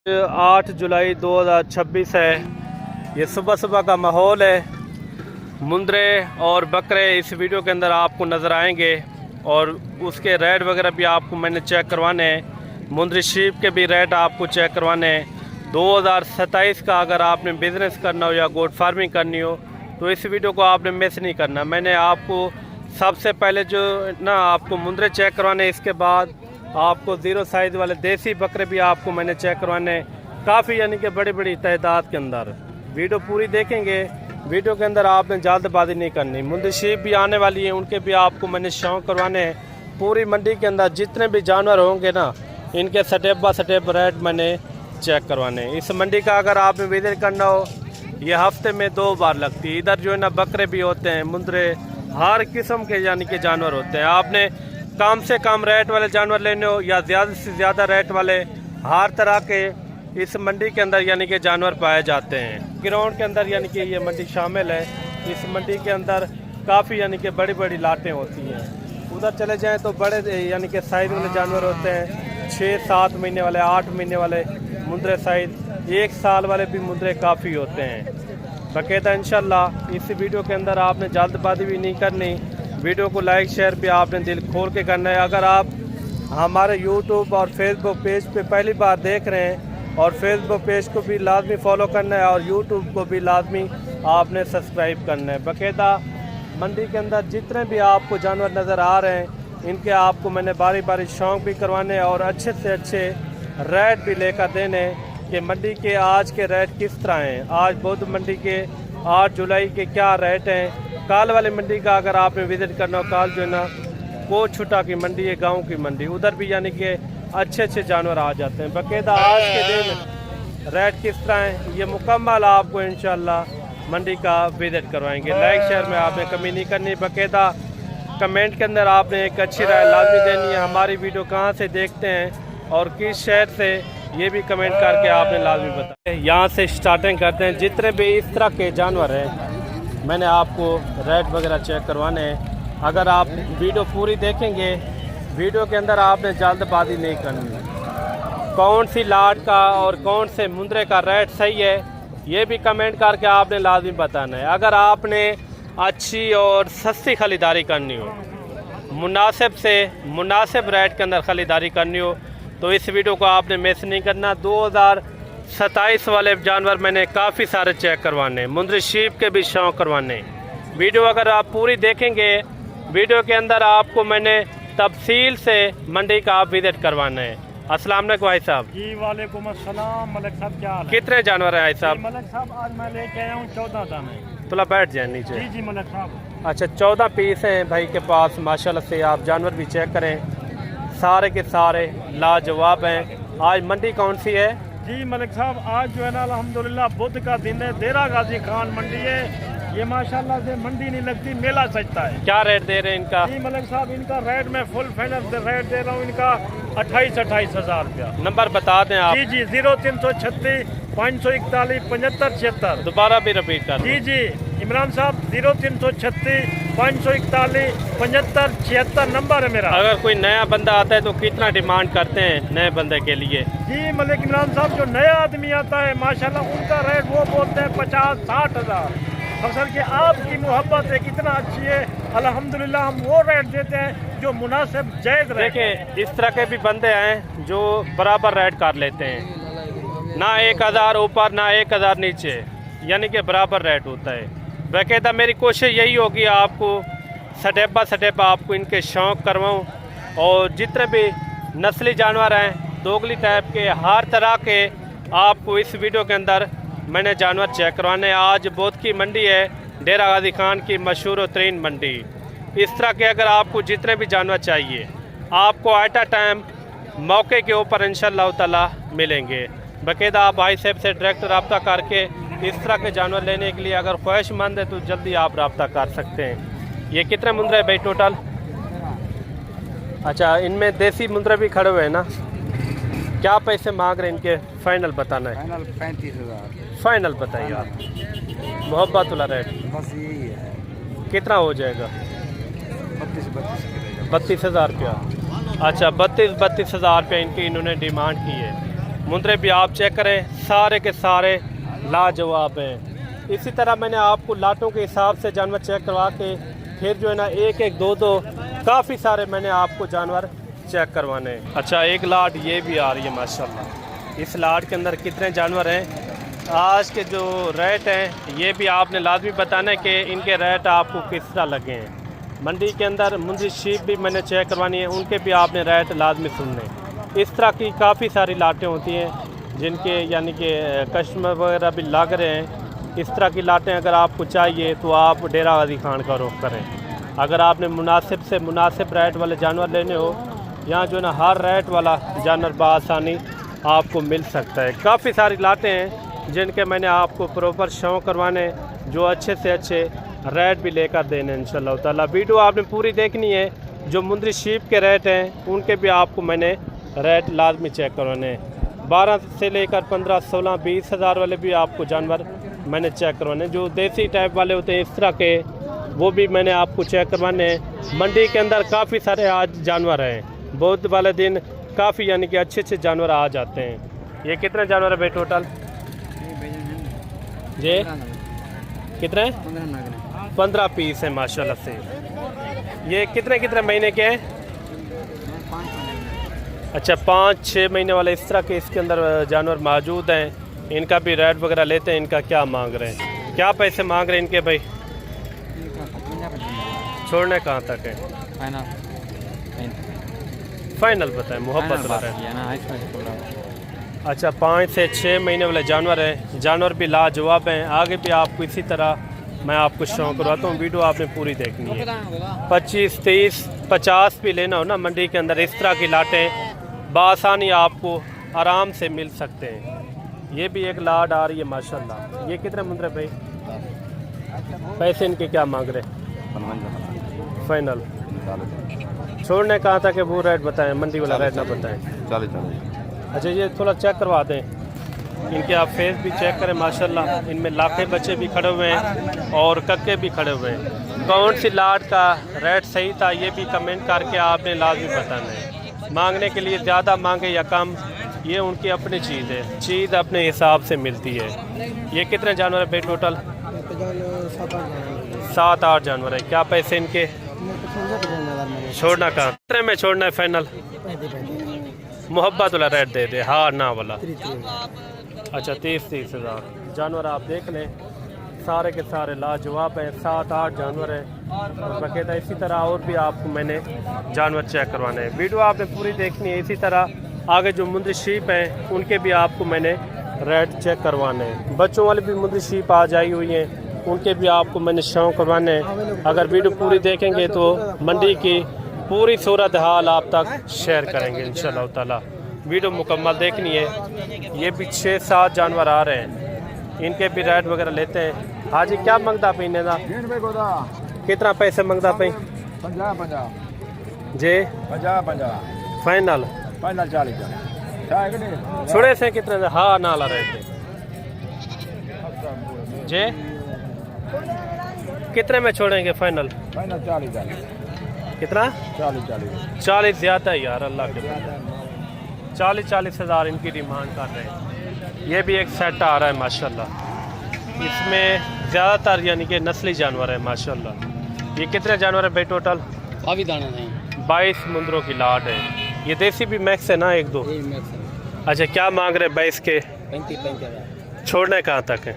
8 जुलाई 2026 है। ये सुबह सुबह का माहौल है। मुंदरे और बकरे इस वीडियो के अंदर आपको नज़र आएंगे और उसके रेट वगैरह भी आपको मैंने चेक करवाने हैं। मुंदरी शीप के भी रेट आपको चेक करवाने हैं। 2027 का अगर आपने बिज़नेस करना हो या गोट फार्मिंग करनी हो तो इस वीडियो को आपने मिस नहीं करना। मैंने आपको सबसे पहले जो ना आपको मुंदरे चेक करवाने, इसके बाद आपको ज़ीरो साइज़ वाले देसी बकरे भी आपको मैंने चेक करवाने काफ़ी, यानी कि बड़ी बड़ी तादाद के अंदर। वीडियो पूरी देखेंगे, वीडियो के अंदर आपने जल्दबाजी नहीं करनी। मुंदरी शीप भी आने वाली है, उनके भी आपको मैंने शौक करवाने हैं। पूरी मंडी के अंदर जितने भी जानवर होंगे ना, इनके स्टेप बाय स्टेप रेट मैंने चेक करवाने। इस मंडी का अगर आपने विजिट करना हो, ये हफ्ते में 2 बार लगती है। इधर जो है ना बकरे भी होते हैं, मुंदरे, हर किस्म के यानी कि जानवर होते हैं। आपने कम से कम रेट वाले जानवर लेने हो या ज़्यादा से ज़्यादा रेट वाले, हर तरह के इस मंडी के अंदर यानी कि जानवर पाए जाते हैं। ग्राउंड के अंदर यानी कि ये मंडी शामिल है। इस मंडी के अंदर काफ़ी यानी कि बड़ी बड़ी लाटें होती हैं। उधर चले जाएं तो बड़े यानी कि साइज़ वाले जानवर होते हैं, 6-7 महीने वाले, 8 महीने वाले मुंदरे साइज़, 1 साल वाले भी मुंदरे काफ़ी होते हैं। बाकायदा इंशाल्लाह इस वीडियो के अंदर आपने जल्दबाजी भी नहीं करनी। वीडियो को लाइक शेयर भी आपने दिल खोल के करना है। अगर आप हमारे यूट्यूब और फेसबुक पेज पे पहली बार देख रहे हैं और फेसबुक पेज को भी लाजमी फॉलो करना है और यूट्यूब को भी लाजमी आपने सब्सक्राइब करना है। बाकायदा मंडी के अंदर जितने भी आपको जानवर नज़र आ रहे हैं, इनके आपको मैंने बारी बारी शौक भी करवाने और अच्छे से अच्छे रेट भी लेकर देने कि मंडी के आज के रेट किस तरह हैं। आज बौद्ध मंडी के 8 जुलाई के क्या रेट हैं। काल वाली मंडी का अगर आपने विज़िट करना हो, काल जो है ना कोट छुटा की मंडी है, गांव की मंडी, उधर भी यानी कि अच्छे अच्छे जानवर आ जाते हैं। बाकायदा आज के दिन रेट किस तरह हैं, ये मुकम्मल आपको इंशाल्लाह मंडी का विज़िट करवाएंगे। लाइक शेयर में आपने कमी नहीं करनी। बाकायदा कमेंट के अंदर आपने एक अच्छी राय लाजमी देनी है। हमारी वीडियो कहाँ से देखते हैं और किस शहर से, ये भी कमेंट करके आपने लाजमी बताया। यहाँ से स्टार्टिंग करते हैं। जितने भी इस तरह के जानवर हैं मैंने आपको रेट वगैरह चेक करवाने हैं। अगर आप वीडियो पूरी देखेंगे, वीडियो के अंदर आपने जल्दबाजी नहीं करनी। कौन सी लाट का और कौन से मुंदरे का रेट सही है, ये भी कमेंट करके आपने लाजमी बताना है। अगर आपने अच्छी और सस्ती खरीदारी करनी हो, मुनासिब से मुनासिब रेट के अंदर खरीदारी करनी हो, तो इस वीडियो को आपने मिस नहीं करना। 2027 वाले जानवर मैंने काफ़ी सारे चेक करवाने, मुंदरी शीप के भी शौक करवाने। वीडियो अगर आप पूरी देखेंगे, वीडियो के अंदर आपको मैंने तफसील से मंडी का आप विजिट करवाना है। अस्सलाम वालेकुम भाई साहब। जी वालेकुम अस्सलाम। मलिक साहब क्या हाल है? कितने जानवर हैं भाई साहब? मलिक साहब आज मैं लेके आया हूँ 14 दाने। थोड़ा बैठ जाए नीचे। जी जी मलिक साहब। अच्छा, 14 पीस हैं भाई के पास माशाल्लाह से। आप जानवर भी चेक करें, सारे के सारे लाजवाब हैं। आज मंडी कौन सी है? जी मलिक साहब आज जो है ना अल्हम्दुलिल्लाह बुध का दिन है, देरा गाजी खान मंडी है। ये माशाल्लाह से मंडी नहीं लगती, मेला सजता है। क्या रेट दे रहे हैं इनका? जी मलिक साहब इनका रेट मैं फुल फाइनल रेट दे रहा हूँ, इनका 28 हज़ार रुपया। नंबर बता दें आप। जी जी 0336 541 75 76। दोबारा भी रिपीट कर। जी जी इमरान साहब 0336 541 75 76 नंबर है मेरा। अगर कोई नया बंदा आता है तो कितना डिमांड करते हैं नए बंदे के लिए? जी मलिक इमरान साहब जो नया आदमी आता है माशाल्लाह उनका रेट वो बोलते हैं 50-60 हज़ार। असल कि आपकी मोहब्बत है कितना अच्छी है, अल्हम्दुलिल्लाह हम वो रेट देते हैं जो मुनासिब जायज़ रेट। देखिए इस तरह के भी बंदे हैं जो बराबर रेट कर लेते हैं, ना 1000 ऊपर ना 1000 नीचे, यानी कि बराबर रेट होता है। बाकायदा मेरी कोशिश यही होगी आपको स्टेप बाय स्टेप आपको इनके शौक करवाऊँ और जितने भी नस्ली जानवर हैं दोगली टाइप के, हर तरह के आपको इस वीडियो के अंदर मैंने जानवर चेक करवाने। आज बौद्ध की मंडी है, डेरा गाजी खान की मशहूर तरीन मंडी। इस तरह के अगर आपको जितने भी जानवर चाहिए आपको एट अ टाइम मौके के ऊपर इंशाअल्लाह ताला मिलेंगे। बाकायदा आप भाई साहब से डायरेक्ट रब्ता करके इस तरह के जानवर लेने के लिए अगर ख्वाहिशमंद है तो जल्दी आप रब्ता कर सकते हैं। ये कितने मुंदरे भाई टोटल? अच्छा, इनमें देसी मुंदरे भी खड़े हुए हैं ना? क्या पैसे मांग रहे हैं इनके? फाइनल बताना है। फाइनल 35 हज़ार। फाइनल बताइए आप, मोहब्बत वाला रेट। बस यही है। कितना हो जाएगा? 32 हज़ार रुपया। अच्छा, 32 हज़ार रुपया इनकी इन्होंने डिमांड की है। मुंद्रे भी आप चेक करें, सारे के सारे लाजवाब हैं। इसी तरह मैंने आपको लाटों के हिसाब से जानवर चेक करवा के फिर जो है ना एक एक दो दो काफ़ी सारे मैंने आपको जानवर चेक करवाने हैं। अच्छा, एक लाट ये भी आ रही है माशाल्लाह। इस लाट के अंदर कितने जानवर हैं, आज के जो रेट हैं ये भी आपने लाजमी बताना है कि इनके रेट आपको किस तरह लगे हैं। मंडी के अंदर मुंद्री शीप भी मैंने चेक करवानी है, उनके भी आपने रेट लाजमी सुनने। इस तरह की काफ़ी सारी लाटें होती हैं जिनके यानी कि कस्टमर वगैरह भी लग रहे हैं। इस तरह की लाटें अगर आपको चाहिए तो आप डेरा गाजी खान का रुख करें। अगर आपने मुनासिब से मुनासिब रेट वाले जानवर लेने हो, यहाँ जो है ना हर रेट वाला जानवर बआसानी आपको मिल सकता है। काफ़ी सारी लाटें हैं जिनके मैंने आपको प्रॉपर शो करवाने, जो अच्छे से अच्छे रेट भी लेकर देने इंशाल्लाह ताला। वीडियो आपने पूरी देखनी है। जो मुंद्री शीप के रेट हैं उनके भी आपको मैंने रेट लाजमी चेक करवाने हैं। 12 से लेकर 15, 16, 20 हज़ार वाले भी आपको जानवर मैंने चेक करवाने। जो देसी टाइप वाले होते हैं इस तरह के, वो भी मैंने आपको चेक करवाने हैं। मंडी के अंदर काफ़ी सारे आज जानवर हैं। बुध वाले दिन काफ़ी यानी कि अच्छे अच्छे जानवर आ जाते हैं। ये कितने जानवर है भाई टोटल जी? कितने? 15 पीस है माशाल्लाह से। ये कितने कितने महीने के हैं? अच्छा, 5-6 महीने वाले इस तरह के इसके अंदर जानवर मौजूद हैं। इनका भी रेट वगैरह लेते हैं। इनका क्या मांग रहे हैं, क्या पैसे मांग रहे हैं इनके भाई? छोड़ने कहाँ तक है? फाइनल बताएं, मोहब्बत वाला है। अच्छा, 5 से 6 महीने वाले जानवर हैं। जानवर भी लाजवाब हैं। आगे भी आपको इसी तरह मैं आपको शौक करवाता हूँ। वीडियो आपने पूरी देखनी है। 25, 30, 50 भी लेना हो ना मंडी के अंदर, इस तरह की लाटें बआसानी आपको आराम से मिल सकते हैं। ये भी एक लाट आ रही है माशाल्लाह। ये कितने मुंद्रे भाई? पैसे इनके क्या मांग रहे? फाइनल छोड़ने कहाँ तक है वो रेट बताएं, मंडी वाला रेट ना बताएं। अच्छा, ये थोड़ा चेक करवा दें। इनके आप फेस भी चेक करें माशाल्लाह। इनमें लाखे बच्चे भी खड़े हुए हैं और कक्के भी खड़े हुए हैं। कौन सी लाट का रेट सही था ये भी कमेंट करके आपने लाजमी बताना है। मांगने के लिए ज़्यादा मांगे या कम, ये उनकी अपनी चीज़ है। चीज़ अपने हिसाब से मिलती है। ये कितने जानवर है भाई टोटल? 7-8 जानवर है। क्या पैसे इनके? छोड़ना कहाँ? कितने में छोड़ना है फाइनल? मोहब्बत वाला रेट दे दे, हाँ ना वाला। अच्छा, 30 हज़ार जानवर आप देख लें। सारे के सारे लाजवाब हैं। 7-8 जानवर हैं और बाकायदा इसी तरह और भी आपको मैंने जानवर चेक करवाने हैं। वीडियो आपने पूरी देखनी है। इसी तरह आगे जो मुंद्री शीप हैं उनके भी आपको मैंने रेट चेक करवाने हैं। बच्चों वाली भी मुंद्री शीप आ जाई हुई हैं, उनके भी आपको मैंने शो करवाने हैं। अगर वीडियो पूरी देखेंगे तो मंडी की पूरी सूरत हाल आप तक शेयर करेंगे इंशाल्लाह ताला। वीडियो मुकम्मल देखनी है। ये भी 6-7 जानवर आ रहे हैं। इनके भी रेट वगैरह लेते हैं। हाजी क्या मंगता पे इन्हें दा? कितना पैसे मंगता पे? 50 जी 50 फाइनल 40 छोड़े से कितने दा? हाँ नाला रहते जी। कितने में छोड़ेंगे फाइनल? 40 कितना? 40 ज़्यादा है यार, अल्लाह के 40 हज़ार इनकी डिमांड कर रहे हैं। ये भी एक सेट आ रहा है माशाल्लाह। इसमें ज़्यादातर यानी कि नस्ली जानवर है माशाल्लाह। ये कितने जानवर है भाई टोटल? 22 मुंद्रों की लाट है। ये देसी भी मैक्स है ना? 1-2। अच्छा, क्या मांग रहे हैं 22 के? 35 छोड़ने कहाँ तक है?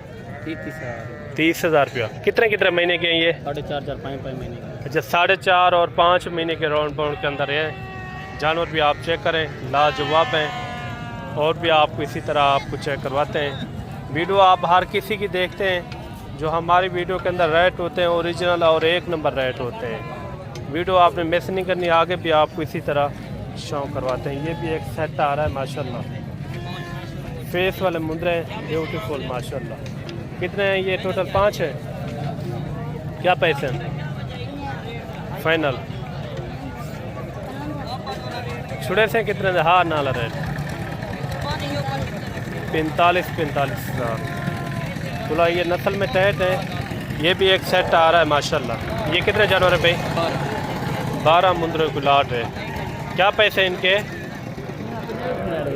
30 हज़ार रुपया। कितने कितने महीने के हैं ये? 4.5 महीने के। अच्छा, 4.5 और 5 महीने के राउंड बाउंड के अंदर है। जानवर भी आप चेक करें, लाजवाब हैं। और भी आपको इसी तरह आपको चेक करवाते हैं। वीडियो आप हर किसी की देखते हैं। जो हमारी वीडियो के अंदर रेट होते हैं ओरिजिनल और 1 नंबर रेट होते हैं। वीडियो आपने मिस नहीं करनी। आगे भी आपको इसी तरह शो करवाते हैं। ये भी एक सेट आ रहा है माशाल्लाह। फेस वाले मुंद्रे ब्यूटीफुल माशाल्लाह। कितने हैं ये टोटल? 5 है। क्या पैसे हैं फाइनल? छुड़े से कितने? हाँ नाला रेट 45 हज़ार। बोला ये नस्ल में टैट है। ये भी एक सेट आ रहा है माशाल्लाह। ये कितने जानवर है भाई? 12 मुंद्रों की लाट है। क्या पैसे इनके?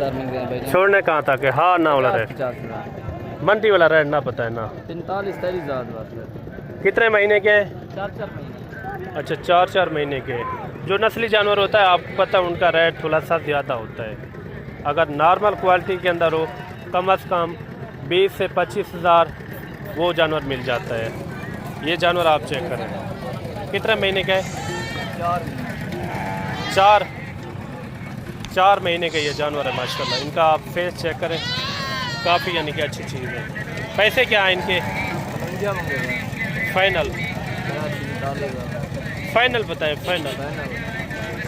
50,000 मिल गए भाई। छोड़ने कहाँ तक है? हाँ ना वाला रेट, 50,000 मंडी वाला रेट ना पता है ना। 45-43,000 बात है। कितने महीने के हैं? 4-4 महीने। अच्छा 4-4 महीने के। जो नस्ली जानवर होता है आपको पता है उनका रेट थोड़ा सा ज़्यादा होता है। अगर नॉर्मल क्वालिटी के अंदर हो कम से कम 20 से 25,000 वो जानवर मिल जाता है। ये जानवर आप चेक करें कितने महीने का है? 4 महीने का ये जानवर है माशाल्लाह। इनका आप फेस चेक करें, काफ़ी यानी कि अच्छी चीज़ है। पैसे क्या हैं इनके? फाइनल फाइनल बताएं, फाइनल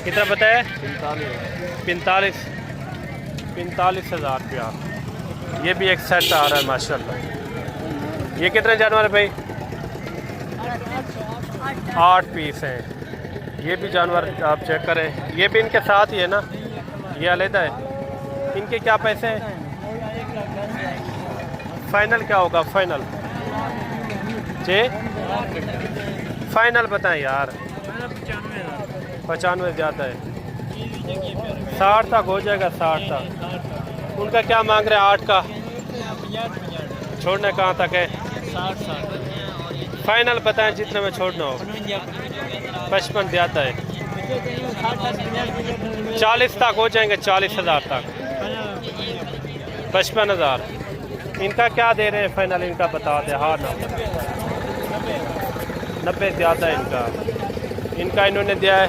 कितना बताए? 45,000 रुपया। ये भी एक सेट आ रहा है माशाल्लाह। ये कितने जानवर है भाई? 8 पीस हैं। ये भी जानवर आप चेक करें, ये भी इनके साथ ही है ना, ये अलग है। इनके क्या पैसे हैं? फाइनल क्या होगा? फाइनल जी फाइनल बताएं यार। 95 ज़्यादा है, 60 तक हो जाएगा, 60 तक। उनका क्या मांग रहे हैं? 8 का। छोड़ने कहाँ तक है? 60। फाइनल बताएं जितने में छोड़ना हो। 55 ज़्यादा है, 40 तक हो जाएंगे, 40,000 तक। 55,000। इनका क्या दे रहे हैं फाइनल? इनका बता दे। हाँ ना 90 ज़्यादा है इनका। इनका इन्होंने दिया है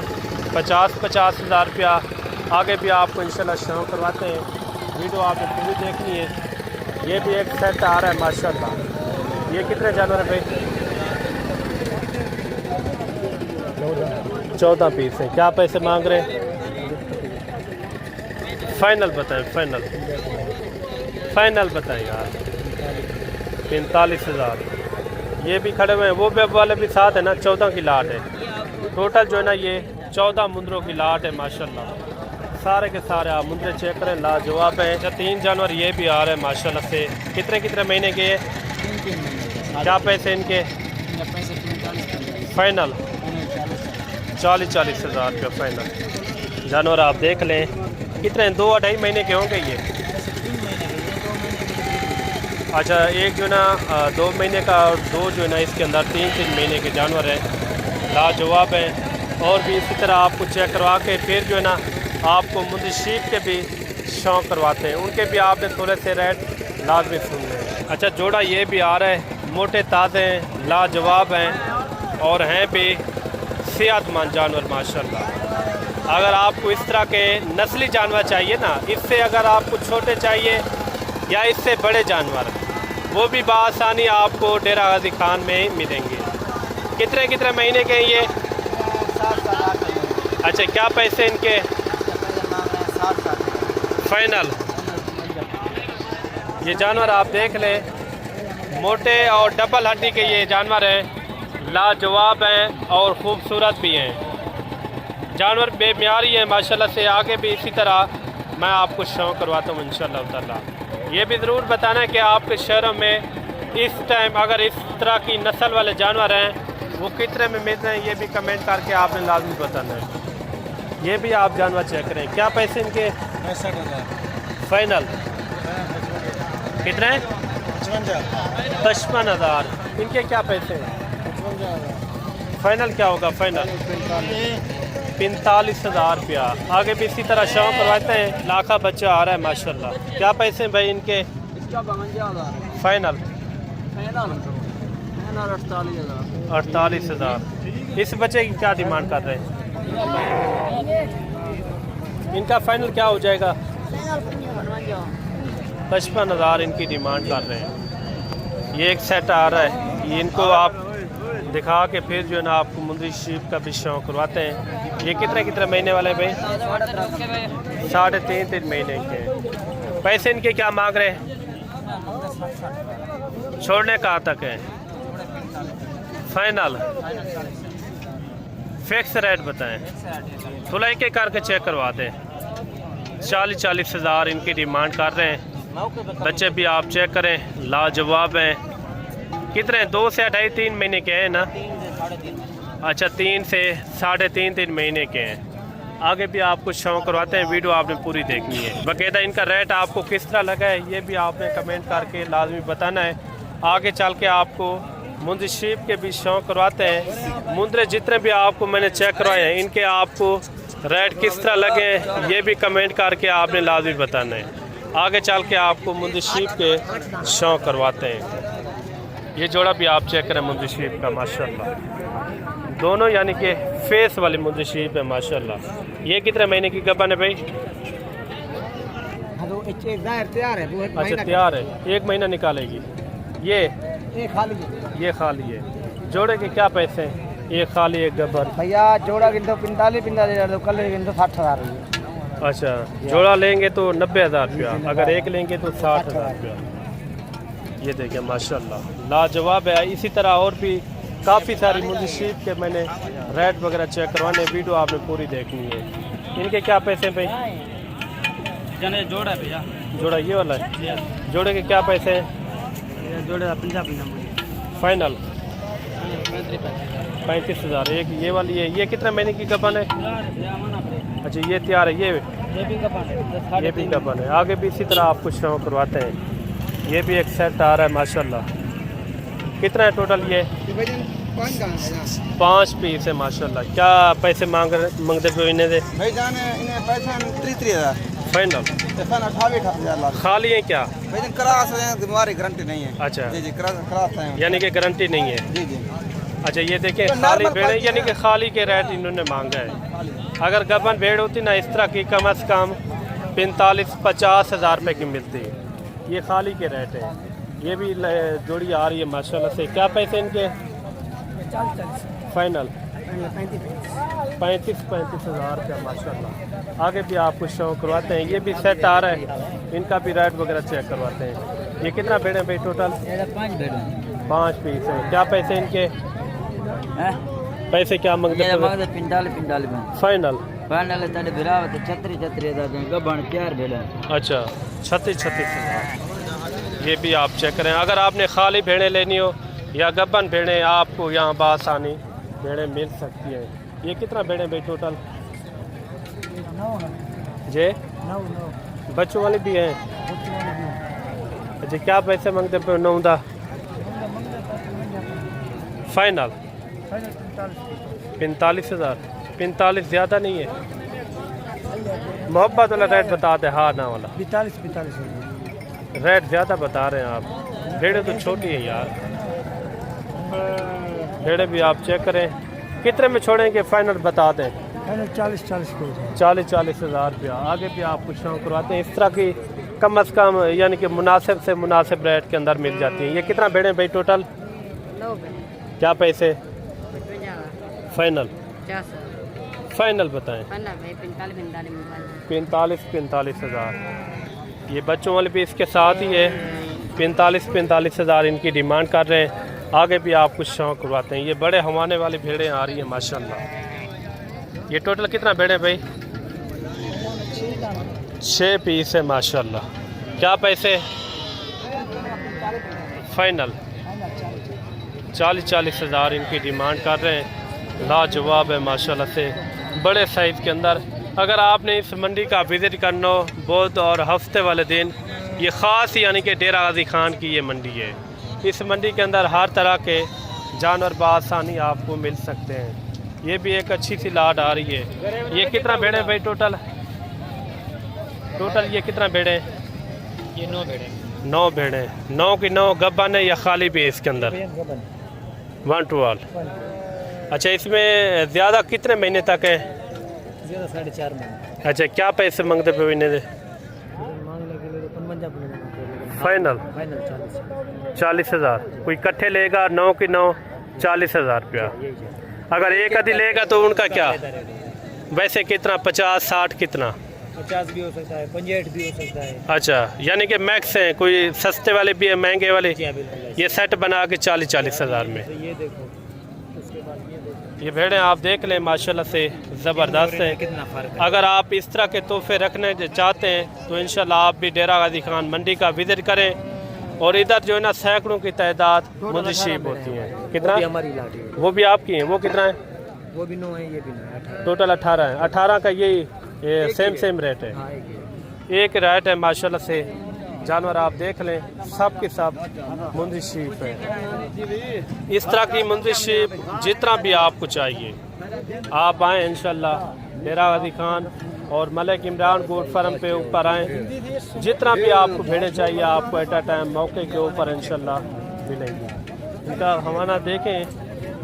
50,000 रुपया। आगे भी आपको इंशाल्लाह शो करवाते हैं, वीडियो आपने पूरी देखनी है। ये भी एक सेट आ रहा है माशाल्लाह। ये कितने जानवर है भाई? 14 पीस है। क्या पैसे मांग रहे हैं? फाइनल बताएं, फाइनल बताएं यार। 45,000। ये भी खड़े हुए हैं, वो वेब वाले भी साथ है ना। 14 की लाट है टोटल जो है ना, ये 14 मुंदरों की लाट है माशाल्लाह। सारे के सारे आप मुंदरे चेक करें, लाजवाब है। अच्छा 3 जानवर ये भी आ रहे हैं माशाल्लाह से। कितने महीने के? 3 क्या पैसे इनके? फाइनल 40,000 रुपया फाइनल। जानवर आप देख लें कितने 2-2.5 महीने के होंगे ये। अच्छा एक जो ना 2 महीने का और 2 जो है ना इसके अंदर 3 महीने के जानवर हैं, लाजवाब हैं। और भी इसी तरह आपको चेक करवा के फिर जो है ना आपको मुंदी शीप के भी शौक करवाते हैं, उनके भी आपने थोड़े से रेट लाजमी सुनने हैं। अच्छा जोड़ा ये भी आ रहा है, मोटे ताज़े हैं, लाजवाब हैं और हैं भी सेहतमंद जानवर माशाल्लाह। अगर आपको इस तरह के नस्ली जानवर चाहिए ना, इससे अगर आपको छोटे चाहिए या इससे बड़े जानवर, वो भी बआसानी आपको डेरा गाजी खान में मिलेंगे। कितने महीने के हैं ये? अच्छा क्या पैसे इनके? फाइनल। ये जानवर आप देख लें, मोटे और डबल हड्डी के ये जानवर हैं, लाजवाब हैं और ख़ूबसूरत भी हैं। जानवर बेमियारी है माशाल्लाह से। आगे भी इसी तरह मैं आपको शौक करवाता हूँ इंशाल्लाह ताला। ये भी ज़रूर बताना कि आपके शहरों में इस टाइम अगर इस तरह की नस्ल वाले जानवर हैं वो कितने में मिल रहे हैं, ये भी कमेंट करके आपने लाजमी बताना है। ये भी आप जानवर चेक करें। क्या पैसे इनके? 65,000 फाइनल कितने? 55,000। इनके क्या पैसे? फाइनल क्या होगा? फाइनल 45,000 रुपया। आगे भी इसी तरह शौक करवाते हैं, लाखा बच्चा आ रहा है माशाल्लाह। क्या पैसे हैं भाई इनके? फाइनल 48,000। इस बच्चे की क्या डिमांड कर रहे हैं? इनका फाइनल क्या हो जाएगा? 55,000 इनकी डिमांड कर रहे हैं। ये एक सेट आ रहा है, ये इनको आप दिखा के फिर जो है ना आपको मुंदी शीप का भी शौक करवाते हैं। ये कितने महीने वाले भाई? 3.5 महीने के। पैसे इनके क्या मांग रहे हैं? छोड़ने कहाँ तक है? फाइनल फिक्स रेट बताएं, थोड़ा एक करके चेक करवा दें। 40,000 इनकी डिमांड कर रहे हैं। बच्चे भी आप चेक करें, लाजवाब हैं। कितने? 2 से 2.5-3 महीने के हैं ना? अच्छा 3 से 3.5 महीने के हैं। आगे भी आपको शौक करवाते हैं, वीडियो आपने पूरी देखनी है। बाकायदा इनका रेट आपको किस तरह लगा है ये भी आपने कमेंट करके लाजमी बताना है। आगे चल के आपको मुंद्री शीप के भी शौक करवाते हैं। मुंद्रे जितने भी आपको मैंने चेक करवाए हैं इनके आपको रेट किस तरह लगे ये भी कमेंट करके आपने लाजमी बताना है। आगे चल के आपको मुंद्री शीप के शौक करवाते हैं। ये जोड़ा भी आप चेक करें मुंद्री शीप का, माशाल्लाह दोनों यानी कि फेस वाली मुंद्री शीप है माशाल्लाह। ये कितने महीने की गबन है भाई? तैयार है। अच्छा तैयार है, 1 महीना निकालेगी। ये खाली है। जोड़े के क्या पैसे हैं? एक खाली एक गब्बर भैया जोड़ा गिन तो 45,000 कल गिन तो 60,000। अच्छा जोड़ा लेंगे तो 90,000 रुपया, अगर एक लेंगे तो 60,000 रुपया। ये देखिए माशाल्लाह लाजवाब है। इसी तरह और भी काफ़ी सारी मुंद्री शीप के मैंने रेट वगैरह चेक करवाने, वीडियो आपने पूरी देखनी है। इनके क्या पैसे हैं भाई? जोड़ा भैया जोड़ा ये वाला है। जोड़े के क्या पैसे हैं? जोड़े 50 फाइनल 35,000। एक ये वाली है। ये कितने महीने की गबन है? अच्छा ये तैयार है। ये भी गबन है। आगे भी इसी तरह आपको शौक करवाते हैं। ये भी एक सेट आ रहा है माशाल्लाह। कितना है टोटल? ये 5 पीस है माशाल्लाह। क्या पैसे मांगते पे इन्हें दे भाई जाने इन्हें पैसा 33,000 फाइनल? 28,000 खाली है क्या? भाई क्रॉस है, हमारी गारंटी नहीं है। अच्छा जी क्रॉस है यानी कि गारंटी नहीं है। जी जी। अच्छा ये देखें खाली भेड़ है, यानी कि खाली के रेट इन्होंने मांगा है। अगर गबन भेड़ होती ना इस तरह की कम अज़ कम 45-50 हज़ार रुपये की मिलती है। ये खाली के रेट है। ये भी जोड़ी आ रही है माशाल्लाह से। क्या पैसे इनके? फाइनल 35 हज़ार रुपया माशाल्लाह। आगे भी आपको शौक करवाते हैं। ये भी सेट आ रहा है, इनका भी रेट वगैरह चेक करवाते हैं। ये कितना भेड़ है भाई टोटल? 5 पीस है। क्या पैसे इनके? पैसे क्या मांगते हैं? 45 फाइनल अच्छा 36 हज़ार। ये भी आप चेक करें। अगर आपने खाली भेड़ें लेनी हो या गबन भेड़ें आपको यहाँ बासानी भेड़ें मिल सकती हैं। ये कितना भेड़ें भाई टोटल? जे 9 बच्चों वाली भी हैं। अच्छा क्या पैसे मांगते पे? 9 फाइनल 45,000। 45 ज़्यादा नहीं है? मोहब्बत वाला रेट बता दे, हाँ ना वाला 45 रेट ज़्यादा बता रहे हैं आप। भेड़ें तो छोटी है यार। भेड़ें भी आप चेक करें। कितने में छोड़ेंगे फाइनल बता दें? 40 हज़ार रुपया। आगे भी आप कुछ शौक करवाते हैं। इस तरह की कम अज़ कम यानी कि मुनासिब से मुनासिब रेट के अंदर मिल जाती हैं। ये कितना भेड़ें भाई टोटल? 9 क्या पैसे? फाइनल फाइनल बताएं। 45 हज़ार। ये बच्चों वाले भी इसके साथ ही है। 45 हज़ार इनकी डिमांड कर रहे हैं। आगे भी आप कुछ शौक करवाते हैं। ये बड़े हवाने वाली भेड़ें आ रही हैं माशाल्लाह। ये टोटल कितना भेड़ें भाई? 6 पीस है माशाल्लाह। क्या पैसे? फाइनल 40 हज़ार इनकी डिमांड कर रहे हैं। लाजवाब है माशाल्लाह से, बड़े साइज़ के अंदर। अगर आपने इस मंडी का विज़िट करना हो बुध और हफ्ते वाले दिन, ये ख़ास यानी कि डेरा गाजी खान की ये मंडी है। इस मंडी के अंदर हर तरह के जानवर बआसानी आपको मिल सकते हैं। ये भी एक अच्छी सी लाट आ रही है। ये कितना भेड़े भाई टोटल? ये कितना भेड़े? ये 9 भेड़े। 9 भेड़े। 9 की 9 गब्बन है या खाली भी है इसके अंदर? 1 to all। अच्छा इसमें ज़्यादा कितने महीने तक है? 4.5 महीने। अच्छा क्या पैसे मांगते पे इन्हें दे? फाइनल 40 हज़ार। कोई इकट्ठे लेगा 9 की 9 40 हज़ार रुपया। अगर एक आदि लेगा तो उनका क्या? वैसे कितना? 50-60 कितना? 50 भी हो सकता है, 65 भी हो सकता है। अच्छा यानी कि मैक्स हैं, कोई सस्ते वाले भी हैं महंगे वाले। ये सेट बना के 40 हज़ार में। ये देखो, ये भेड़ें आप देख लें माशाल्लाह से ज़बरदस्त है। कितना फ़र्क है। अगर आप इस तरह के तोहफे रखने चाहते हैं तो इंशाल्लाह आप भी डेरा गाजी खान मंडी का विज़िट करें। और इधर जो है ना सैकड़ों की तादाद मुंद्री शीप होती हैं। कितना? हमारी लाठी है। वो भी आपकी हैं। वो कितना है? वो भी 9 है, ये भी 9 है, 18। टोटल 18 है। 18 का ये सेम रेट है। हाँ, एक रेट है माशाल्लाह से। जानवर आप देख लें, सब के सब मुंदी शीप है। इस तरह की मुंदी शीप जितना भी आपको चाहिए आप आएँ इंशाल्लाह डेरा गाजी खान और मलिक इमरान गोट फार्म पे ऊपर आएँ। जितना भी आपको भेड़ें चाहिए आपको एट अ टाइम मौके के ऊपर इंशाल्लाह मिलेंगी। इनका हवाना देखें,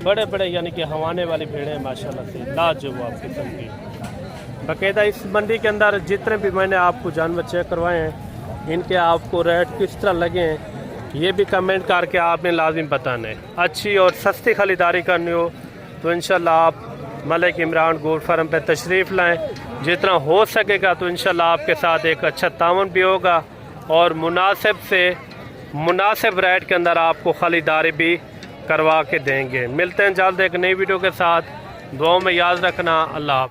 बड़े बड़े यानी कि हवाने वाली भेड़ें माशाल्लाह से लाजवाब किस्म की। बाकायदा इस मंडी के अंदर जितने भी मैंने आपको जानवर चेक करवाए हैं, इनके आपको रेट किस तरह लगे हैं ये भी कमेंट करके आपने लाजिम बताना है। अच्छी और सस्ती खरीदारी करनी हो तो इंशाल्लाह आप मलिक इमरान गोट फार्म पे तशरीफ़ लाएं। जितना हो सकेगा तो इंशाल्लाह आपके साथ एक अच्छा ताउन भी होगा और मुनासिब रेट के अंदर आपको खरीदारी भी करवा के देंगे। मिलते हैं जल्द एक नई वीडियो के साथ। दुआओं में याद रखना। अल्लाह।